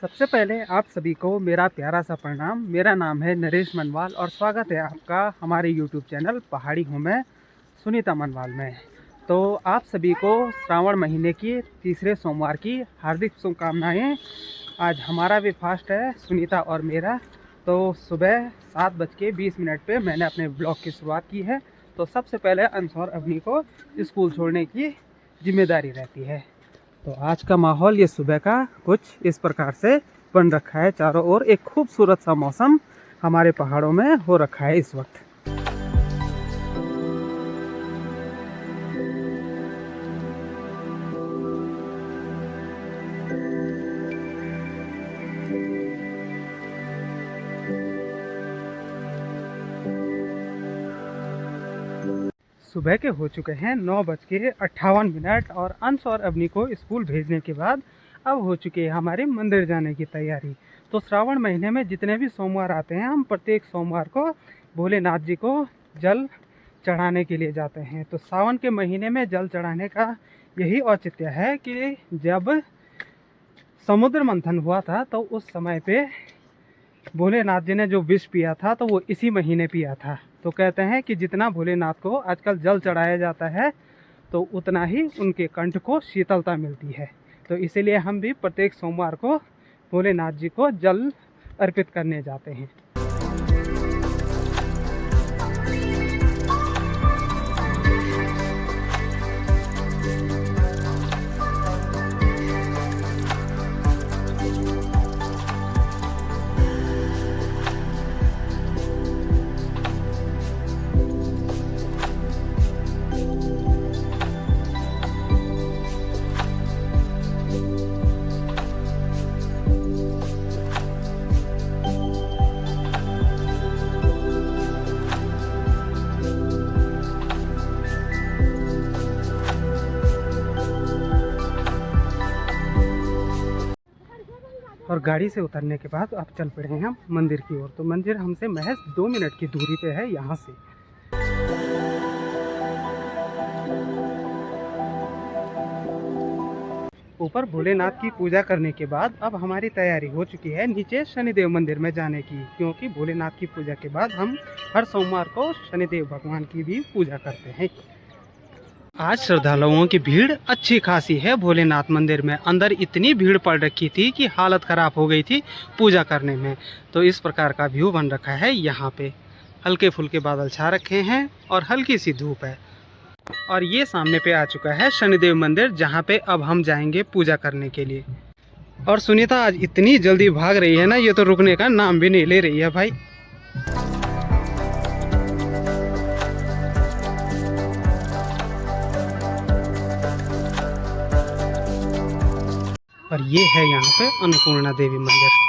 सबसे पहले आप सभी को मेरा प्यारा सा प्रणाम। मेरा नाम है नरेश मनवाल और स्वागत है आपका हमारे YouTube चैनल पहाड़ी हूँ मैं सुनीता मनवाल में। तो आप सभी को श्रावण महीने की तीसरे सोमवार की हार्दिक शुभकामनाएँ। आज हमारा भी फास्ट है सुनीता और मेरा। तो सुबह 7:20 पे मैंने अपने ब्लॉग की शुरुआत की है। तो सबसे पहले अंश और अवनी को स्कूल छोड़ने की जिम्मेदारी रहती है। तो आज का माहौल ये सुबह का कुछ इस प्रकार से बन रखा है। चारों ओर एक खूबसूरत सा मौसम हमारे पहाड़ों में हो रखा है इस वक्त। सुबह के हो चुके हैं 9:58 और अंश और अवनी को स्कूल भेजने के बाद अब हो चुकी है हमारे मंदिर जाने की तैयारी। तो श्रावण महीने में जितने भी सोमवार आते हैं हम प्रत्येक सोमवार को भोलेनाथ जी को जल चढ़ाने के लिए जाते हैं। तो सावन के महीने में जल चढ़ाने का यही औचित्य है कि जब समुद्र मंथन हुआ था तो उस समय पे भोलेनाथ जी ने जो विष पिया था तो वो इसी महीने पिया था। तो कहते हैं कि जितना भोलेनाथ को आजकल जल चढ़ाया जाता है तो उतना ही उनके कंठ को शीतलता मिलती है। तो इसीलिए हम भी प्रत्येक सोमवार को भोलेनाथ जी को जल अर्पित करने जाते हैं। और गाड़ी से उतरने के बाद अब चल पड़े हैं हम मंदिर की ओर। तो मंदिर हमसे महज 2 मिनट की दूरी पे है यहाँ से। ऊपर भोलेनाथ की पूजा करने के बाद अब हमारी तैयारी हो चुकी है नीचे शनिदेव मंदिर में जाने की, क्योंकि भोलेनाथ की पूजा के बाद हम हर सोमवार को शनिदेव भगवान की भी पूजा करते हैं। आज श्रद्धालुओं की भीड़ अच्छी खासी है भोलेनाथ मंदिर में। अंदर इतनी भीड़ पड़ रखी थी कि हालत ख़राब हो गई थी पूजा करने में। तो इस प्रकार का व्यू बन रखा है यहाँ पे। हल्के फुल्के बादल छा रखे हैं और हल्की सी धूप है। और ये सामने पे आ चुका है शनिदेव मंदिर, जहाँ पे अब हम जाएंगे पूजा करने के लिए। और सुनीता आज इतनी जल्दी भाग रही है ना, ये तो रुकने का नाम भी नहीं ले रही है भाई। और ये है यहाँ पे अन्नपूर्णा देवी मंदिर।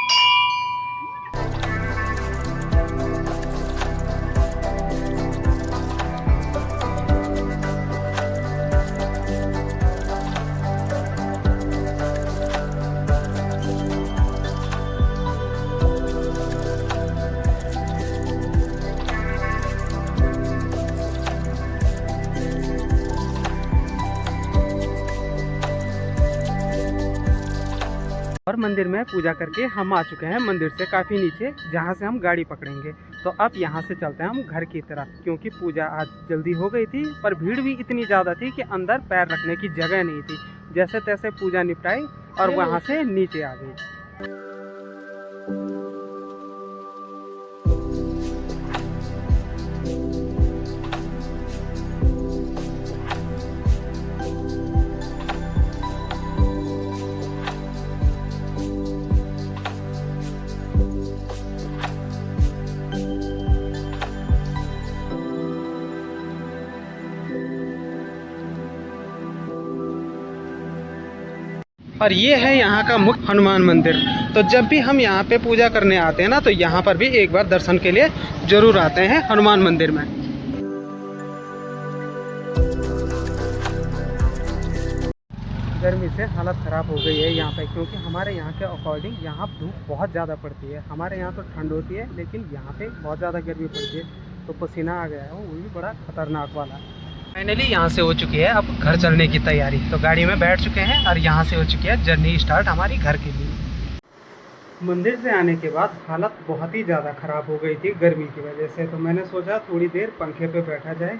और मंदिर में पूजा करके हम आ चुके हैं मंदिर से काफ़ी नीचे, जहाँ से हम गाड़ी पकड़ेंगे। तो अब यहाँ से चलते हैं हम घर की तरफ, क्योंकि पूजा आज जल्दी हो गई थी पर भीड़ भी इतनी ज़्यादा थी कि अंदर पैर रखने की जगह नहीं थी। जैसे तैसे पूजा निपटाई और वहाँ से नीचे आ गई। और ये है यहाँ का मुख्य हनुमान मंदिर। तो जब भी हम यहाँ पे पूजा करने आते हैं ना, तो यहाँ पर भी एक बार दर्शन के लिए जरूर आते हैं हनुमान मंदिर में। गर्मी से हालत ख़राब हो गई है यहाँ पे, क्योंकि हमारे यहाँ के अकॉर्डिंग यहाँ धूप बहुत ज़्यादा पड़ती है। हमारे यहाँ तो ठंड होती है, लेकिन यहाँ पे बहुत ज़्यादा गर्मी पड़ती है। तो पसीना आ गया है, वो भी बड़ा खतरनाक वाला। फाइनली यहाँ से हो चुकी है अब घर चलने की तैयारी। तो गाड़ी में बैठ चुके हैं और यहाँ से हो चुकी है जर्नी स्टार्ट हमारी घर के लिए। मंदिर से आने के बाद हालत बहुत ही ज़्यादा ख़राब हो गई थी गर्मी की वजह से, तो मैंने सोचा थोड़ी देर पंखे पे बैठा जाए,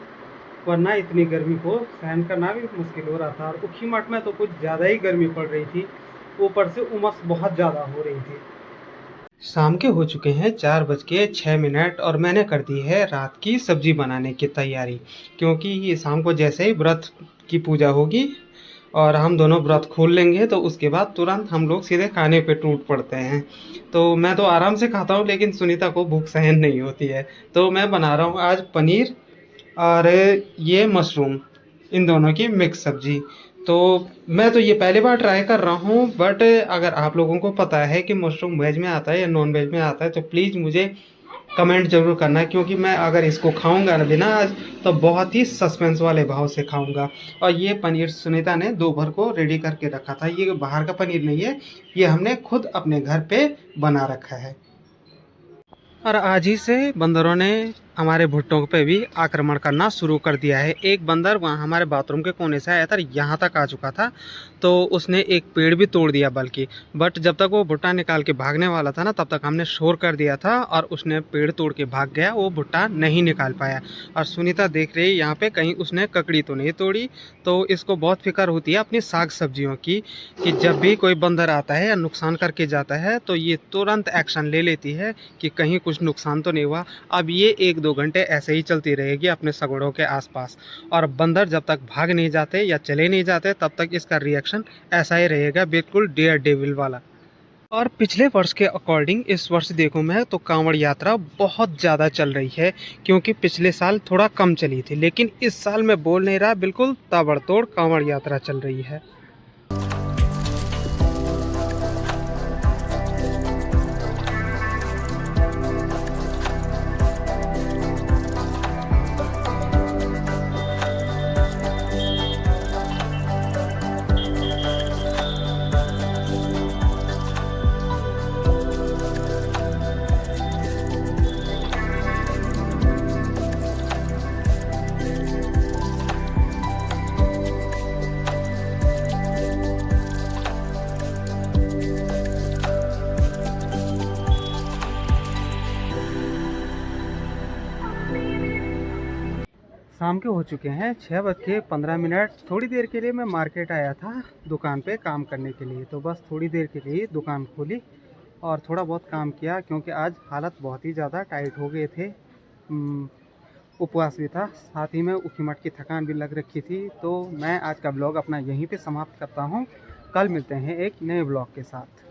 वरना इतनी गर्मी को सहन करना भी मुश्किल हो रहा था। और ऊखीमठ में तो कुछ ज़्यादा ही गर्मी पड़ रही थी, ऊपर से उमस बहुत ज़्यादा हो रही थी। शाम के हो चुके हैं 4:06 और मैंने कर दी है रात की सब्जी बनाने की तैयारी, क्योंकि ये शाम को जैसे ही व्रत की पूजा होगी और हम दोनों व्रत खोल लेंगे तो उसके बाद तुरंत हम लोग सीधे खाने पे टूट पड़ते हैं। तो मैं तो आराम से खाता हूँ, लेकिन सुनीता को भूख सहन नहीं होती है। तो मैं बना रहा हूँ आज पनीर और ये मशरूम, इन दोनों की मिक्स सब्जी। तो मैं तो ये पहली बार ट्राई कर रहा हूँ, बट अगर आप लोगों को पता है कि मशरूम वेज में आता है या नॉन वेज में आता है तो प्लीज़ मुझे कमेंट ज़रूर करना, क्योंकि मैं अगर इसको खाऊंगा ना बिना आज, तो बहुत ही सस्पेंस वाले भाव से खाऊंगा। और ये पनीर सुनीता ने दोपहर को रेडी करके रखा था, ये बाहर का पनीर नहीं है, ये हमने खुद अपने घर पे बना रखा है। और आज ही से बंदरों ने हमारे भुट्टों पे भी आक्रमण करना शुरू कर दिया है। एक बंदर वहाँ हमारे बाथरूम के कोने से आया था, यहाँ तक आ चुका था, तो उसने एक पेड़ भी तोड़ दिया बल्कि। बट जब तक वो भुट्टा निकाल के भागने वाला था ना, तब तक हमने शोर कर दिया था और उसने पेड़ तोड़ के भाग गया, वो भुट्टा नहीं निकाल पाया। और सुनीता देख रही है यहाँ पे कहीं उसने ककड़ी तो नहीं तोड़ी। तो इसको बहुत फिक्र होती है अपनी साग सब्जियों की, कि जब भी कोई बंदर आता है या नुकसान करके जाता है तो ये तुरंत एक्शन ले लेती है कि कहीं कुछ नुकसान तो नहीं हुआ। अब ये 1-2 घंटे ऐसे ही चलती रहेगी अपने सगड़ों के आसपास, और बंदर जब तक भाग नहीं जाते या चले नहीं जाते तब तक इसका रिएक्शन ऐसा ही रहेगा, बिल्कुल डेयर डेविल वाला। और पिछले वर्ष के अकॉर्डिंग इस वर्ष देखूं मैं तो कांवड़ यात्रा बहुत ज़्यादा चल रही है, क्योंकि पिछले साल थोड़ा कम चली थी, लेकिन इस साल मैं बोल नहीं रहा, बिल्कुल ताबड़तोड़ कांवड़ यात्रा चल रही है। शाम के हो चुके हैं 6:15। थोड़ी देर के लिए मैं मार्केट आया था दुकान पे काम करने के लिए, तो बस थोड़ी देर के लिए दुकान खोली और थोड़ा बहुत काम किया, क्योंकि आज हालत बहुत ही ज़्यादा टाइट हो गए थे। उपवास भी था, साथ ही में ऊखीमठ की थकान भी लग रखी थी। तो मैं आज का ब्लॉग अपना यहीं पे समाप्त करता हूँ। कल मिलते हैं एक नए ब्लॉग के साथ।